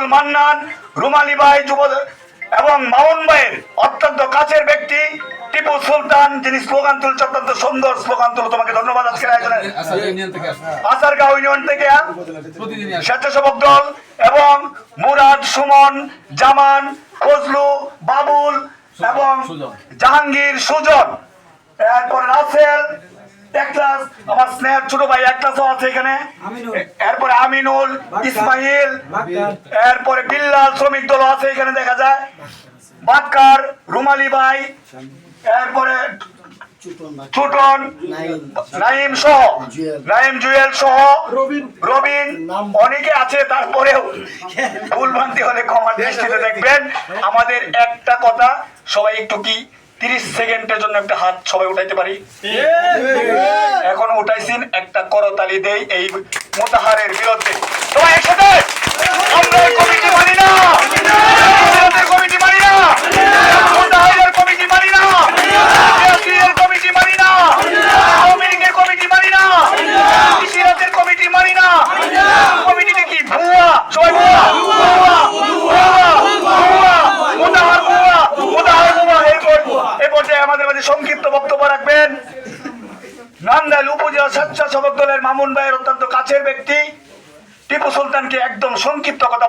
আব্দুল মান্নান, রুমালী ভাই যুব এবং মামুন ভাইয়ের অত্যন্ত কাছের ব্যক্তি টিপু সুলতান, যিনি স্লোগান তুলছে, অত্যন্ত সুন্দর স্লোগান তুলো। তোমাকে ধন্যবাদ আজকের আয়োজনে। আসারগাঁও ইউনিয়ন থেকে স্বেচ্ছাসেবক দল এবং মুরাদ, সুমন, জামান, ফজলু, বাবুল এবং জাহাঙ্গীর, সুজন, এরপরে রাসেল, একলাস, আমার স্নেহের ছোট ভাই একলাসও আছে এখানে, এরপরে আমিনুল, ইসমাইল, এরপরে বিল্লাল, শ্রমিক দল আছে এখানে দেখা যায়, বাক্কার, রুমালী ভাই, এরপরে ছোটন, নাইম সহ, নাইম জুয়েল সহ, রবিন, অনেকে আছে। তারপরেও ভুলভ্রান্তি হলে ক্ষমা দৃষ্টিতে দেখবেন। আমাদের একটা কথা, সবাই একটু কি 30 সেকেন্ডের জন্য একটা হাত সবাই উঠাইতে পারি? এখন উঠাইছেন, একটা করতালি দেই এই মোতাহারের বিরুদ্ধে। সবাই একসাথে, আমরা কমিটি মানি না, কমিটি মানি না, মোতাহারের কমিটি মানি না, কমিটি মানি না, আওয়ামীলীগের কমিটি মানি না, সিরাজের কমিটি মানি না। কমিটিতে কি ভুয়া? সবাই ভুয়া, ভুয়া, ভুয়া, ভুয়া, মোতাহার ভুয়া, মোতাহার ভুয়া। এই পর্যায়ে আমাদের মাঝে সংক্ষিপ্ত বক্তব্য রাখবেন নান্দাইল উপজেলা স্বেচ্ছাসেবক দলের মামুন ভাইয়ের অত্যন্ত কাছের ব্যক্তি টিপু সুলতানকে একদম সংক্ষিপ্ত কথা